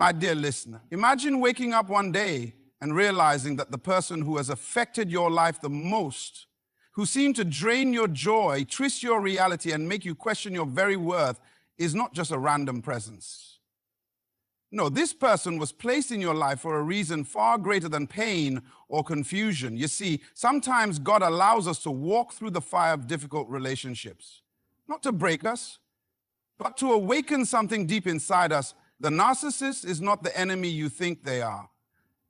My dear listener, imagine waking up one day and realizing that the person who has affected your life the most, who seemed to drain your joy, twist your reality, and make you question your very worth, is not just a random presence. No, this person was placed in your life for a reason far greater than pain or confusion. You see, sometimes God allows us to walk through the fire of difficult relationships, not to break us, but to awaken something deep inside us. The narcissist is not the enemy you think they are.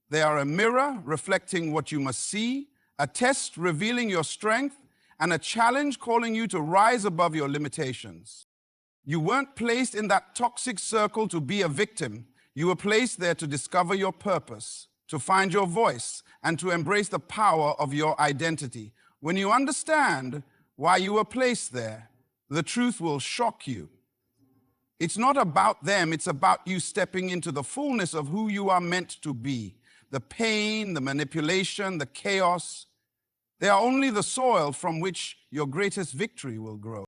They are a mirror reflecting what you must see, a test revealing your strength, and a challenge calling you to rise above your limitations. You weren't placed in that toxic circle to be a victim. You were placed there to discover your purpose, to find your voice, and to embrace the power of your identity. When you understand why you were placed there, the truth will shock you. It's not about them, it's about you stepping into the fullness of who you are meant to be. The pain, the manipulation, the chaos, they are only the soil from which your greatest victory will grow.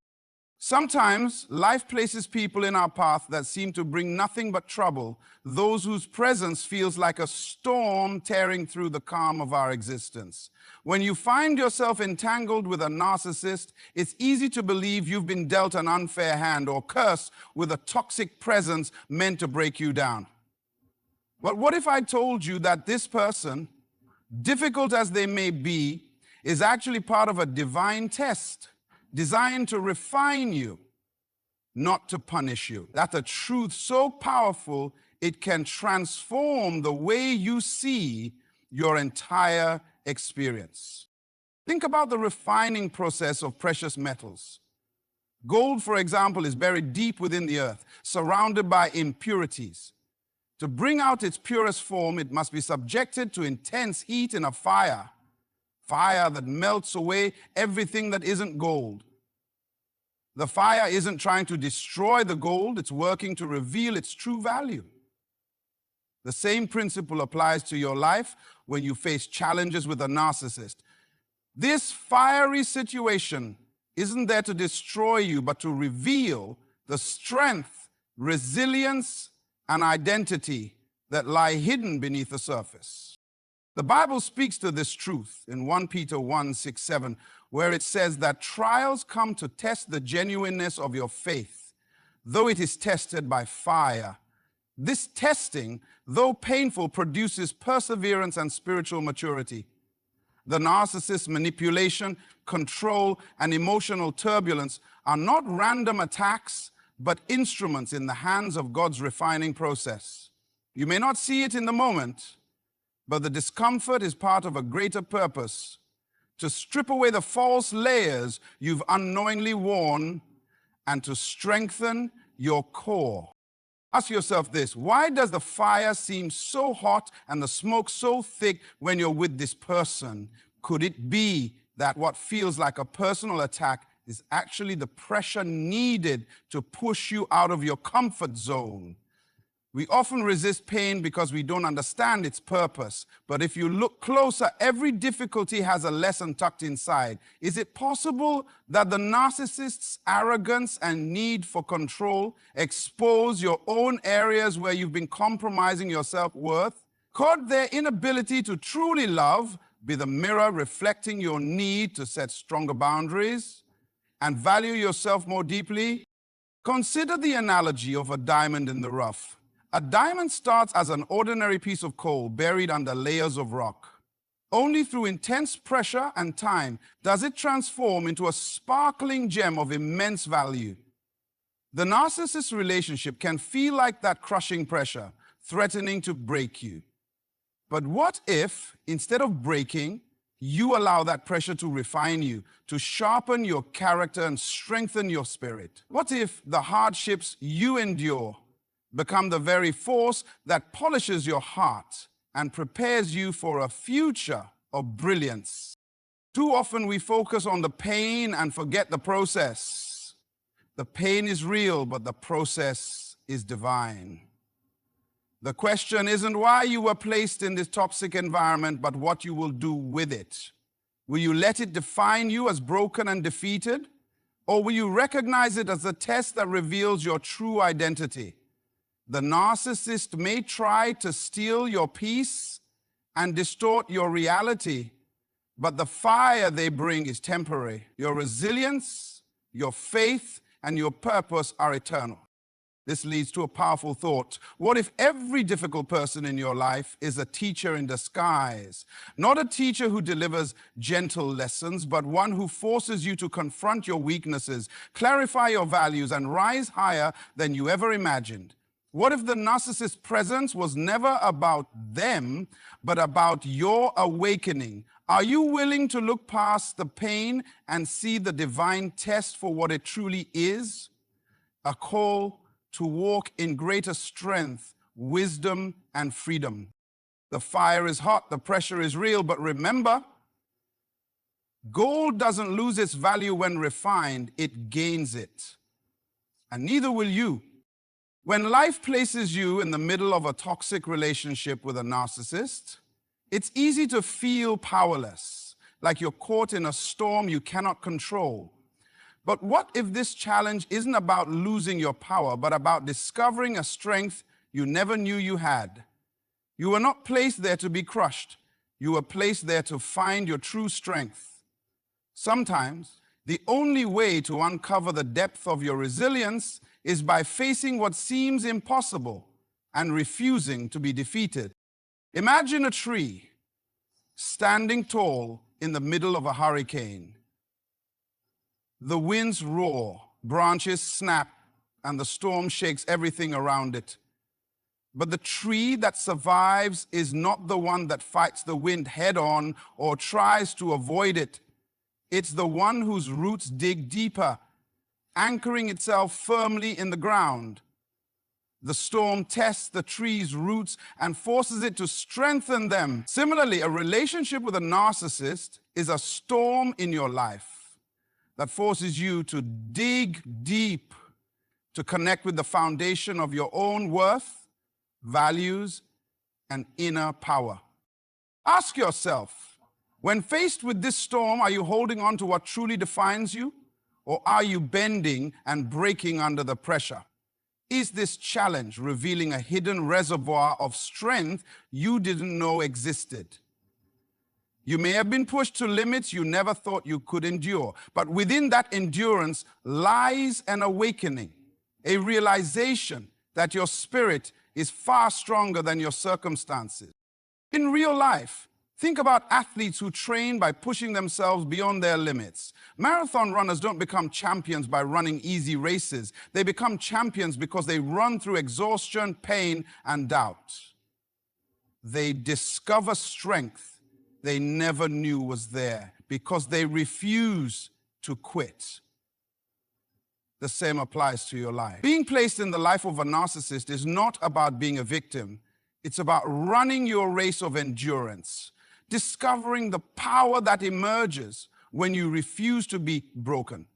Sometimes life places people in our path that seem to bring nothing but trouble, those whose presence feels like a storm tearing through the calm of our existence. When you find yourself entangled with a narcissist, it's easy to believe you've been dealt an unfair hand or cursed with a toxic presence meant to break you down. But what if I told you that this person, difficult as they may be, is actually part of a divine test designed to refine you, not to punish you? That's a truth so powerful, it can transform the way you see your entire experience. Think about the refining process of precious metals. Gold, for example, is buried deep within the earth, surrounded by impurities. To bring out its purest form, it must be subjected to intense heat in a fire that melts away everything that isn't gold. The fire isn't trying to destroy the gold, it's working to reveal its true value. The same principle applies to your life when you face challenges with a narcissist. This fiery situation isn't there to destroy you, but to reveal the strength, resilience, and identity that lie hidden beneath the surface. The Bible speaks to this truth in 1 Peter 1:6-7, where it says that trials come to test the genuineness of your faith, though it is tested by fire. This testing, though painful, produces perseverance and spiritual maturity. The narcissist's manipulation, control, and emotional turbulence are not random attacks, but instruments in the hands of God's refining process. You may not see it in the moment, but the discomfort is part of a greater purpose, to strip away the false layers you've unknowingly worn and to strengthen your core. Ask yourself this: why does the fire seem so hot and the smoke so thick when you're with this person? Could it be that what feels like a personal attack is actually the pressure needed to push you out of your comfort zone? We often resist pain because we don't understand its purpose. But if you look closer, every difficulty has a lesson tucked inside. Is it possible that the narcissist's arrogance and need for control expose your own areas where you've been compromising your self-worth? Could their inability to truly love be the mirror reflecting your need to set stronger boundaries and value yourself more deeply? Consider the analogy of a diamond in the rough. A diamond starts as an ordinary piece of coal buried under layers of rock. Only through intense pressure and time does it transform into a sparkling gem of immense value. The narcissist relationship can feel like that crushing pressure, threatening to break you. But what if, instead of breaking, you allow that pressure to refine you, to sharpen your character and strengthen your spirit? What if the hardships you endure become the very force that polishes your heart and prepares you for a future of brilliance? Too often we focus on the pain and forget the process. The pain is real, but the process is divine. The question isn't why you were placed in this toxic environment, but what you will do with it. Will you let it define you as broken and defeated? Or will you recognize it as a test that reveals your true identity? The narcissist may try to steal your peace and distort your reality, but the fire they bring is temporary. Your resilience, your faith, and your purpose are eternal. This leads to a powerful thought. What if every difficult person in your life is a teacher in disguise? Not a teacher who delivers gentle lessons, but one who forces you to confront your weaknesses, clarify your values, and rise higher than you ever imagined. What if the narcissist's presence was never about them, but about your awakening? Are you willing to look past the pain and see the divine test for what it truly is? A call to walk in greater strength, wisdom, and freedom. The fire is hot, the pressure is real, but remember, gold doesn't lose its value when refined, it gains it. And neither will you. When life places you in the middle of a toxic relationship with a narcissist, it's easy to feel powerless, like you're caught in a storm you cannot control. But what if this challenge isn't about losing your power, but about discovering a strength you never knew you had? You were not placed there to be crushed. You were placed there to find your true strength. Sometimes, the only way to uncover the depth of your resilience is by facing what seems impossible and refusing to be defeated. Imagine a tree standing tall in the middle of a hurricane. The winds roar, branches snap, and the storm shakes everything around it. But the tree that survives is not the one that fights the wind head-on or tries to avoid it. It's the one whose roots dig deeper, anchoring itself firmly in the ground. The storm tests the tree's roots and forces it to strengthen them. Similarly, a relationship with a narcissist is a storm in your life that forces you to dig deep to connect with the foundation of your own worth, values, and inner power. Ask yourself, when faced with this storm, are you holding on to what truly defines you, or are you bending and breaking under the pressure? Is this challenge revealing a hidden reservoir of strength you didn't know existed? You may have been pushed to limits you never thought you could endure, but within that endurance lies an awakening, a realization that your spirit is far stronger than your circumstances. In real life, think about athletes who train by pushing themselves beyond their limits. Marathon runners don't become champions by running easy races. They become champions because they run through exhaustion, pain, and doubt. They discover strength they never knew was there because they refuse to quit. The same applies to your life. Being placed in the life of a narcissist is not about being a victim. It's about running your race of endurance, discovering the power that emerges when you refuse to be broken.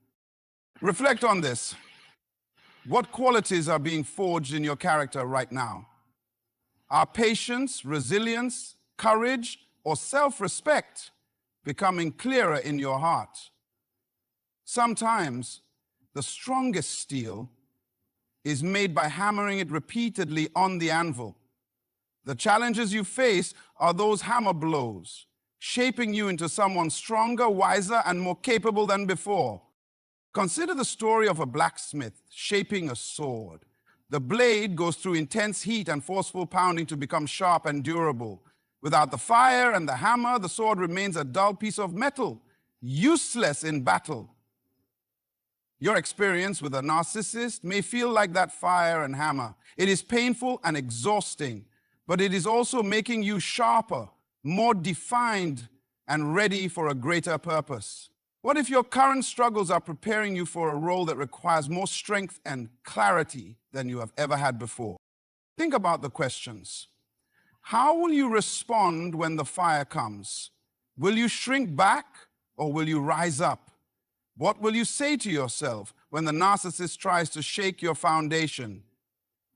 Reflect on this. What qualities are being forged in your character right now? Are patience, resilience, courage, or self-respect becoming clearer in your heart? Sometimes the strongest steel is made by hammering it repeatedly on the anvil. The challenges you face are those hammer blows, shaping you into someone stronger, wiser, and more capable than before. Consider the story of a blacksmith shaping a sword. The blade goes through intense heat and forceful pounding to become sharp and durable. Without the fire and the hammer, the sword remains a dull piece of metal, useless in battle. Your experience with a narcissist may feel like that fire and hammer. It is painful and exhausting, but it is also making you sharper, more defined, and ready for a greater purpose. What if your current struggles are preparing you for a role that requires more strength and clarity than you have ever had before? Think about the questions. How will you respond when the fire comes? Will you shrink back or will you rise up? What will you say to yourself when the narcissist tries to shake your foundation?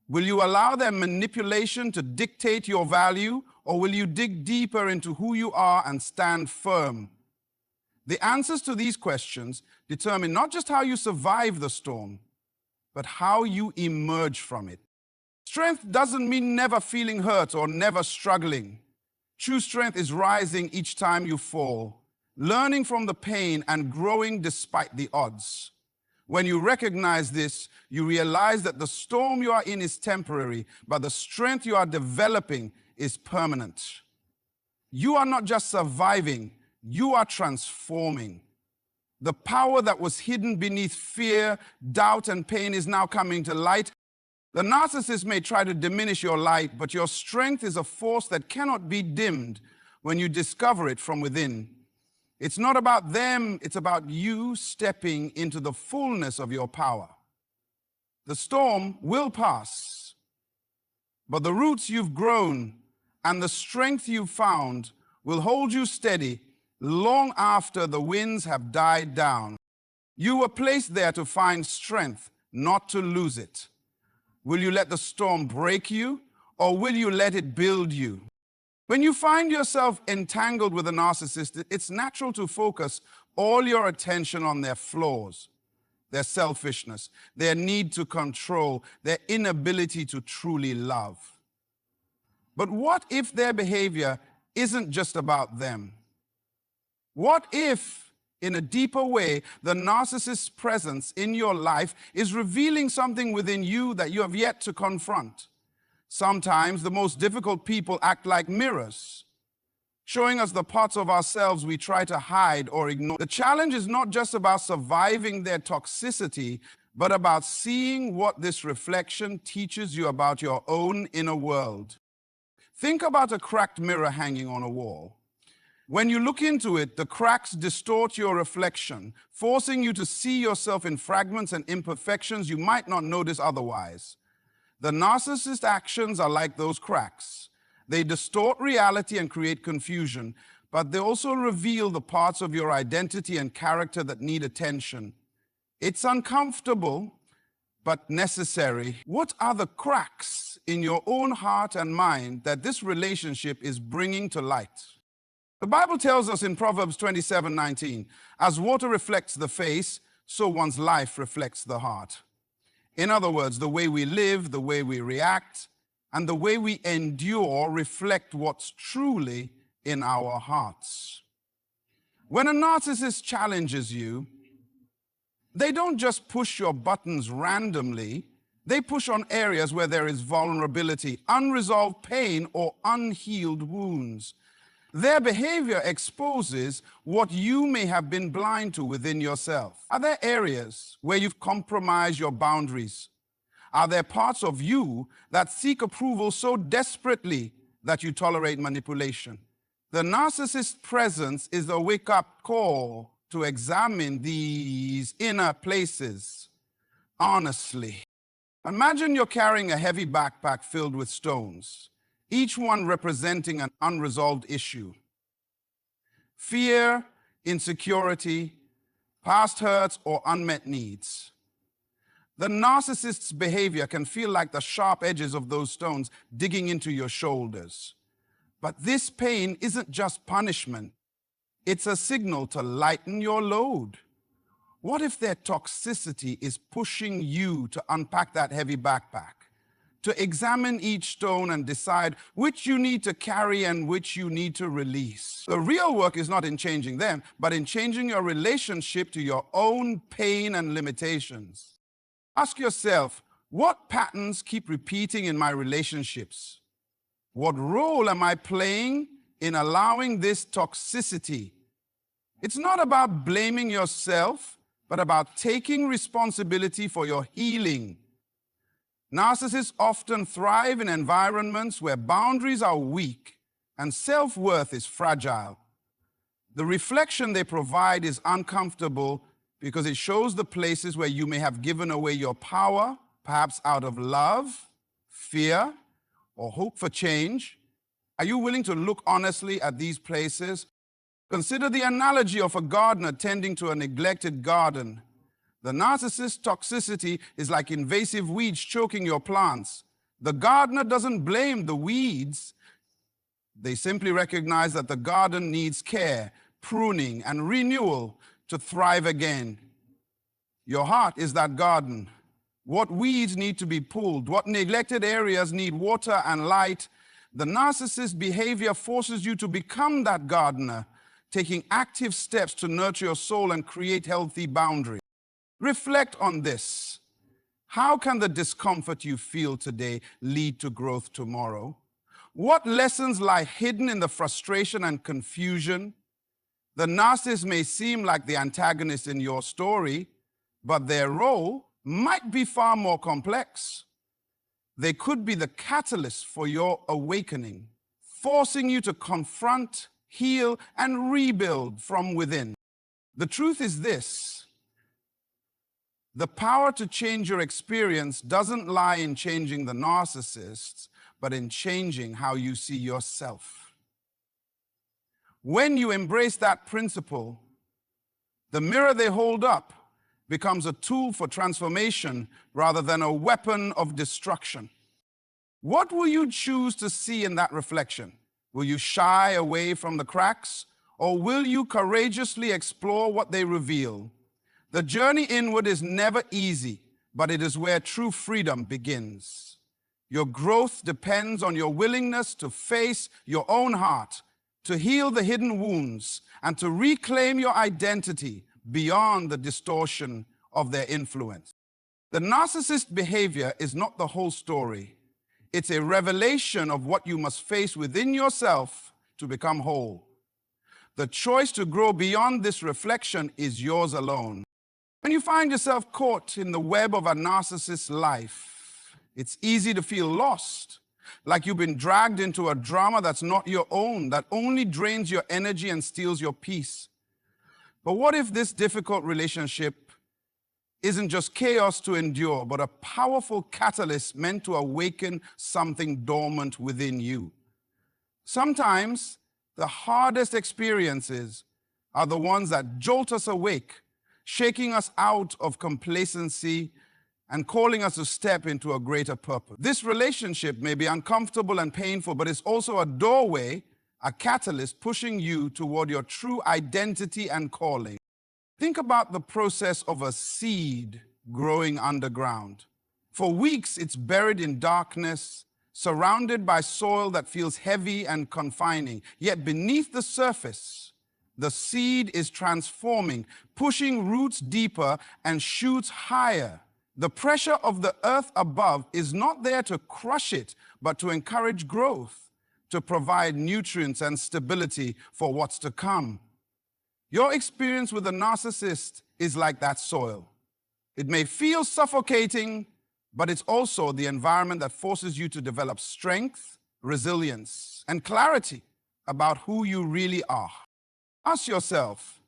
Will you allow their manipulation to dictate your value, or will you dig deeper into who you are and stand firm? The answers to these questions determine not just how you survive the storm, but how you emerge from it. Strength doesn't mean never feeling hurt or never struggling. True strength is rising each time you fall, learning from the pain and growing despite the odds. When you recognize this, you realize that the storm you are in is temporary, but the strength you are developing is permanent. You are not just surviving, you are transforming. The power that was hidden beneath fear, doubt, and pain is now coming to light. The narcissist may try to diminish your light, but your strength is a force that cannot be dimmed when you discover it from within. It's not about them, it's about you stepping into the fullness of your power. The storm will pass, but the roots you've grown and the strength you've found will hold you steady long after the winds have died down. You were placed there to find strength, not to lose it. Will you let the storm break you, or will you let it build you? When you find yourself entangled with a narcissist, it's natural to focus all your attention on their flaws, their selfishness, their need to control, their inability to truly love. But what if their behavior isn't just about them? What if, in a deeper way, the narcissist's presence in your life is revealing something within you that you have yet to confront? Sometimes the most difficult people act like mirrors, showing us the parts of ourselves we try to hide or ignore. The challenge is not just about surviving their toxicity, but about seeing what this reflection teaches you about your own inner world. Think about a cracked mirror hanging on a wall. When you look into it, the cracks distort your reflection, forcing you to see yourself in fragments and imperfections you might not notice otherwise. The narcissist's actions are like those cracks. They distort reality and create confusion, but they also reveal the parts of your identity and character that need attention. It's uncomfortable, but necessary. What are the cracks in your own heart and mind that this relationship is bringing to light? The Bible tells us in Proverbs 27:19, as water reflects the face, so one's life reflects the heart. In other words, the way we live, the way we react, and the way we endure reflect what's truly in our hearts. When a narcissist challenges you, they don't just push your buttons randomly, they push on areas where there is vulnerability, unresolved pain, or unhealed wounds. Their behavior exposes what you may have been blind to within yourself. Are there areas where you've compromised your boundaries? Are there parts of you that seek approval so desperately that you tolerate manipulation? The narcissist's presence is a wake-up call to examine these inner places honestly. Imagine you're carrying a heavy backpack filled with stones, each one representing an unresolved issue. Fear, insecurity, past hurts, or unmet needs. The narcissist's behavior can feel like the sharp edges of those stones digging into your shoulders. But this pain isn't just punishment. It's a signal to lighten your load. What if their toxicity is pushing you to unpack that heavy backpack, to examine each stone and decide which you need to carry and which you need to release? The real work is not in changing them, but in changing your relationship to your own pain and limitations. Ask yourself, what patterns keep repeating in my relationships? What role am I playing in allowing this toxicity? It's not about blaming yourself, but about taking responsibility for your healing. Narcissists often thrive in environments where boundaries are weak and self-worth is fragile. The reflection they provide is uncomfortable because it shows the places where you may have given away your power, perhaps out of love, fear, or hope for change. Are you willing to look honestly at these places? Consider the analogy of a gardener tending to a neglected garden. The narcissist's toxicity is like invasive weeds choking your plants. The gardener doesn't blame the weeds. They simply recognize that the garden needs care, pruning, and renewal to thrive again. Your heart is that garden. what weeds need to be pulled, what neglected areas need water and light. The narcissist behavior forces you to become that gardener, taking active steps to nurture your soul and create healthy boundaries. Reflect on this. How can the discomfort you feel today lead to growth tomorrow? What lessons lie hidden in the frustration and confusion? The narcissist may seem like the antagonist in your story, but their role might be far more complex. They could be the catalyst for your awakening, forcing you to confront, heal, and rebuild from within. The truth is this: the power to change your experience doesn't lie in changing the narcissist, but in changing how you see yourself. When you embrace that principle, the mirror they hold up becomes a tool for transformation rather than a weapon of destruction. What will you choose to see in that reflection? Will you shy away from the cracks, or will you courageously explore what they reveal? The journey inward is never easy, but it is where true freedom begins. Your growth depends on your willingness to face your own heart, to heal the hidden wounds, and to reclaim your identity beyond the distortion of their influence. The narcissist behavior is not the whole story. It's a revelation of what you must face within yourself to become whole. The choice to grow beyond this reflection is yours alone. When you find yourself caught in the web of a narcissist's life, it's easy to feel lost, like you've been dragged into a drama that's not your own, that only drains your energy and steals your peace. But what if this difficult relationship isn't just chaos to endure, but a powerful catalyst meant to awaken something dormant within you? Sometimes the hardest experiences are the ones that jolt us awake, shaking us out of complacency and calling us to step into a greater purpose. This relationship may be uncomfortable and painful, but it's also a doorway, a catalyst pushing you toward your true identity and calling. Think about the process of a seed growing underground. For weeks, it's buried in darkness, surrounded by soil that feels heavy and confining. Yet beneath the surface, the seed is transforming, pushing roots deeper and shoots higher. The pressure of the earth above is not there to crush it, but to encourage growth, to provide nutrients and stability for what's to come. Your experience with a narcissist is like that soil. It may feel suffocating, but it's also the environment that forces you to develop strength, resilience, and clarity about who you really are. Ask yourself,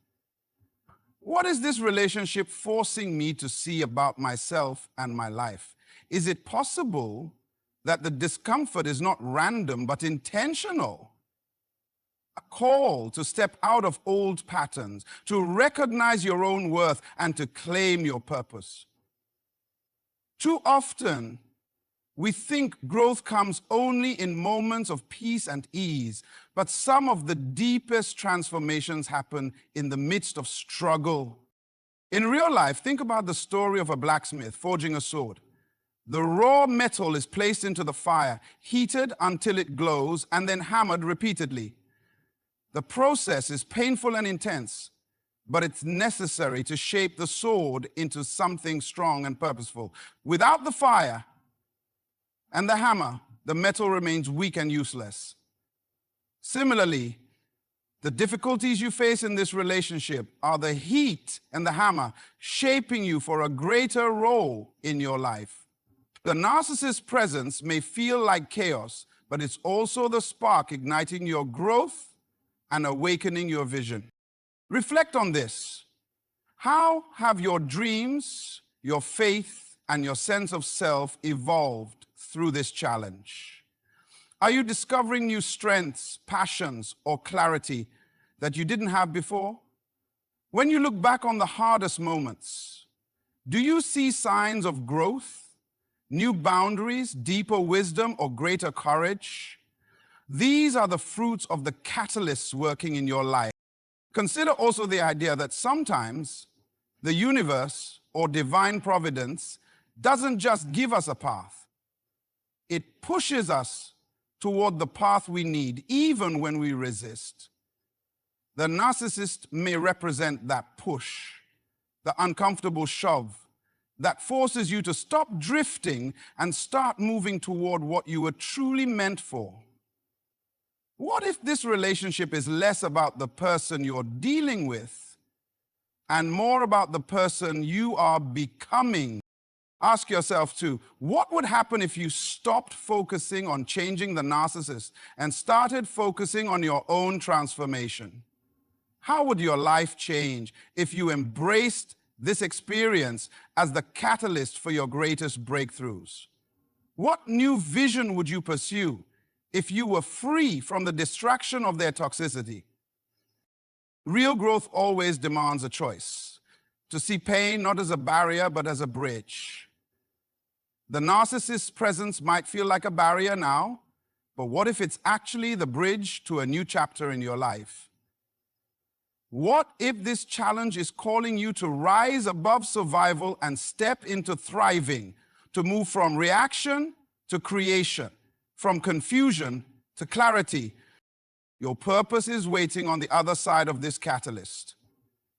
what is this relationship forcing me to see about myself and my life? Is it possible that the discomfort is not random, but intentional? A call to step out of old patterns, to recognize your own worth, and to claim your purpose. Too often, we think growth comes only in moments of peace and ease, but some of the deepest transformations happen in the midst of struggle. In real life, think about the story of a blacksmith forging a sword. The raw metal is placed into the fire, heated until it glows, and then hammered repeatedly. The process is painful and intense, but it's necessary to shape the sword into something strong and purposeful. Without the fire and the hammer, the metal remains weak and useless. Similarly, the difficulties you face in this relationship are the heat and the hammer shaping you for a greater role in your life. The narcissist's presence may feel like chaos, but it's also the spark igniting your growth and awakening your vision. Reflect on this. How have your dreams, your faith, and your sense of self evolved through this challenge? Are you discovering new strengths, passions, or clarity that you didn't have before? When you look back on the hardest moments, do you see signs of growth? New boundaries, deeper wisdom, or greater courage? These are the fruits of the catalysts working in your life. Consider also the idea that sometimes the universe or divine providence doesn't just give us a path. It pushes us toward the path we need, even when we resist. The narcissist may represent that push, the uncomfortable shove that forces you to stop drifting and start moving toward what you were truly meant for. What if this relationship is less about the person you're dealing with and more about the person you are becoming? Ask yourself too, what would happen if you stopped focusing on changing the narcissist and started focusing on your own transformation? How would your life change if you embraced this experience as the catalyst for your greatest breakthroughs? What new vision would you pursue if you were free from the distraction of their toxicity? Real growth always demands a choice, to see pain not as a barrier but as a bridge. The narcissist's presence might feel like a barrier now, but what if it's actually the bridge to a new chapter in your life? What if this challenge is calling you to rise above survival and step into thriving, to move from reaction to creation, from confusion to clarity? Your purpose is waiting on the other side of this catalyst.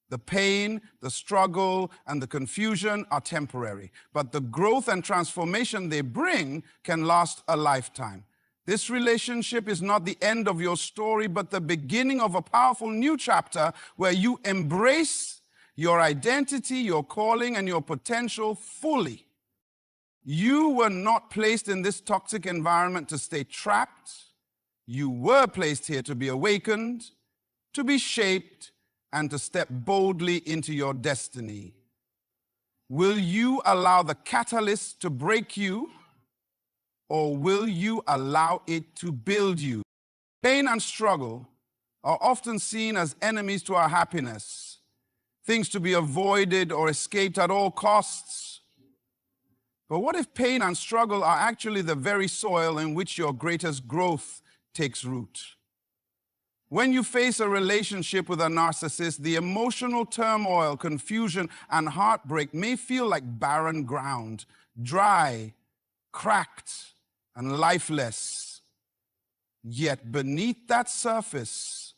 The pain, the struggle, and the confusion are temporary, but the growth and transformation they bring can last a lifetime. This relationship is not the end of your story, but the beginning of a powerful new chapter where you embrace your identity, your calling, and your potential fully. You were not placed in this toxic environment to stay trapped. You were placed here to be awakened, to be shaped, and to step boldly into your destiny. Will you allow the catalyst to break you, or will you allow it to build you? Pain and struggle are often seen as enemies to our happiness, things to be avoided or escaped at all costs. But what if pain and struggle are actually the very soil in which your greatest growth takes root? When you face a relationship with a narcissist, the emotional turmoil, confusion, and heartbreak may feel like barren ground, dry, cracked, and lifeless. Yet beneath that surface,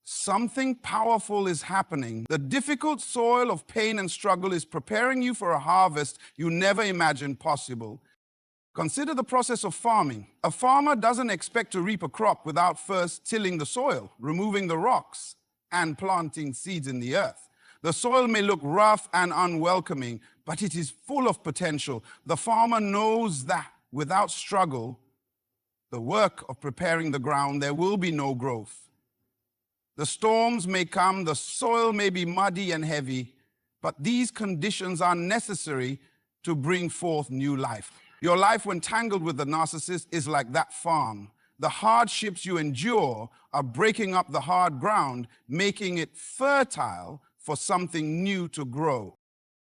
something powerful is happening. The difficult soil of pain and struggle is preparing you for a harvest you never imagined possible. Consider the process of farming. A farmer doesn't expect to reap a crop without first tilling the soil, removing the rocks, and planting seeds in the earth. The soil may look rough and unwelcoming, but it is full of potential. The farmer knows that without struggle, the work of preparing the ground, there will be no growth. The storms may come, the soil may be muddy and heavy, but these conditions are necessary to bring forth new life. Your life, when tangled with the narcissist, is like that farm. The hardships you endure are breaking up the hard ground, making it fertile for something new to grow.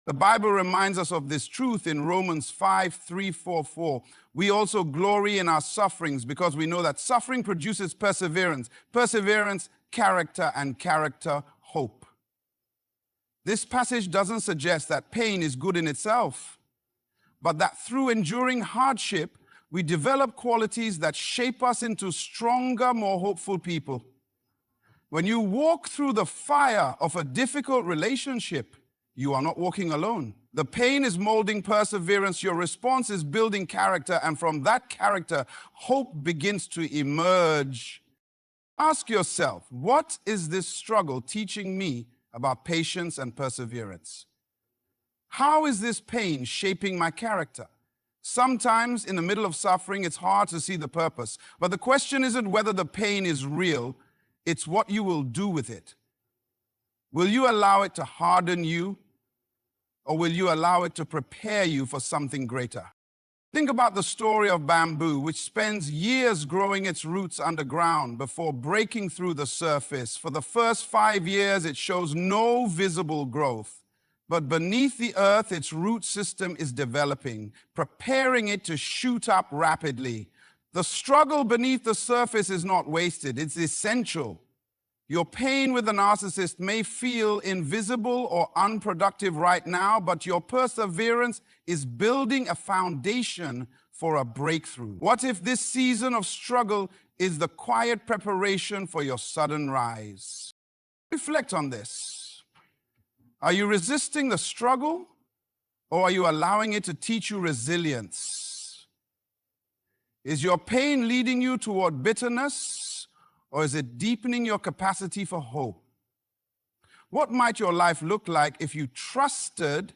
The Bible reminds us of this truth in Romans 5:3-4. We also glory in our sufferings because we know that suffering produces perseverance, perseverance, character, and character, hope. This passage doesn't suggest that pain is good in itself, but that through enduring hardship, we develop qualities that shape us into stronger, more hopeful people. When you walk through the fire of a difficult relationship, you are not walking alone. The pain is molding perseverance, your response is building character, and from that character, hope begins to emerge. Ask yourself, what is this struggle teaching me about patience and perseverance? How is this pain shaping my character? Sometimes in the middle of suffering, it's hard to see the purpose. But the question isn't whether the pain is real, it's what you will do with it. Will you allow it to harden you, or will you allow it to prepare you for something greater? Think about the story of bamboo, which spends years growing its roots underground before breaking through the surface. For the first 5 years, it shows no visible growth. But beneath the earth, its root system is developing, preparing it to shoot up rapidly. The struggle beneath the surface is not wasted, it's essential. Your pain with the narcissist may feel invisible or unproductive right now, but your perseverance is building a foundation for a breakthrough. What if this season of struggle is the quiet preparation for your sudden rise? Reflect on this. Are you resisting the struggle, or are you allowing it to teach you resilience? Is your pain leading you toward bitterness, or is it deepening your capacity for hope? What might your life look like if you trusted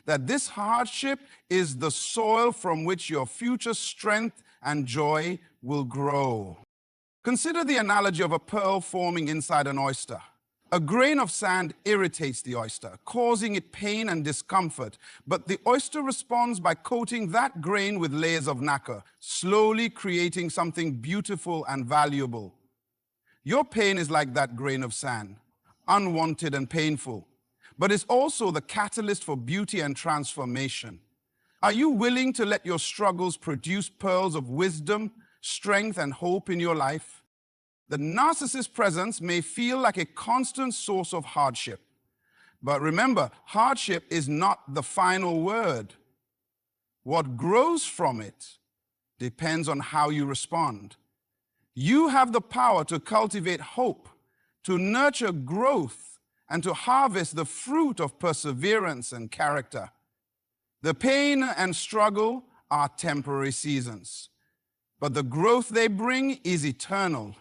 that this hardship is the soil from which your future strength and joy will grow? Consider the analogy of a pearl forming inside an oyster. A grain of sand irritates the oyster, causing it pain and discomfort, but the oyster responds by coating that grain with layers of nacre, slowly creating something beautiful and valuable. Your pain is like that grain of sand, unwanted and painful, but it's also the catalyst for beauty and transformation. Are you willing to let your struggles produce pearls of wisdom, strength, and hope in your life? The narcissist's presence may feel like a constant source of hardship. But remember, hardship is not the final word. What grows from it depends on how you respond. You have the power to cultivate hope, to nurture growth, and to harvest the fruit of perseverance and character. The pain and struggle are temporary seasons, but the growth they bring is eternal.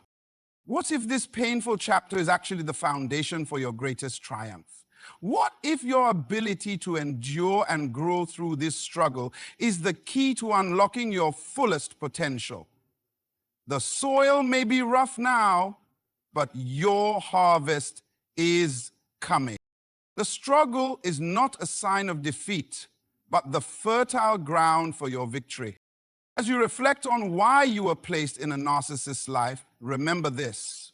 What if this painful chapter is actually the foundation for your greatest triumph? What if your ability to endure and grow through this struggle is the key to unlocking your fullest potential? The soil may be rough now, but your harvest is coming. The struggle is not a sign of defeat, but the fertile ground for your victory. As you reflect on why you were placed in a narcissist's life, remember this.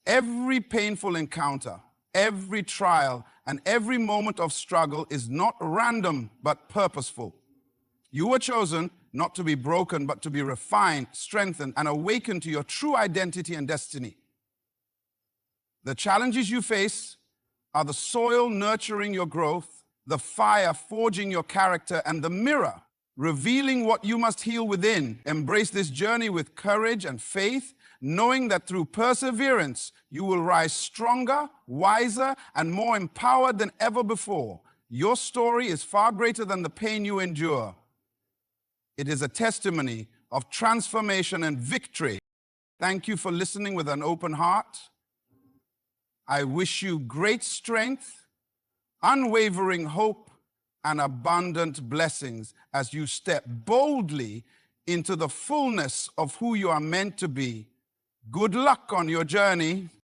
Every painful encounter, every trial, and every moment of struggle is not random, but purposeful. You were chosen not to be broken, but to be refined, strengthened, and awakened to your true identity and destiny. The challenges you face are the soil nurturing your growth, the fire forging your character, and the mirror revealing what you must heal within. Embrace this journey with courage and faith, knowing that through perseverance, you will rise stronger, wiser, and more empowered than ever before. Your story is far greater than the pain you endure. It is a testimony of transformation and victory. Thank you for listening with an open heart. I wish you great strength, unwavering hope, and abundant blessings as you step boldly into the fullness of who you are meant to be. Good luck on your journey.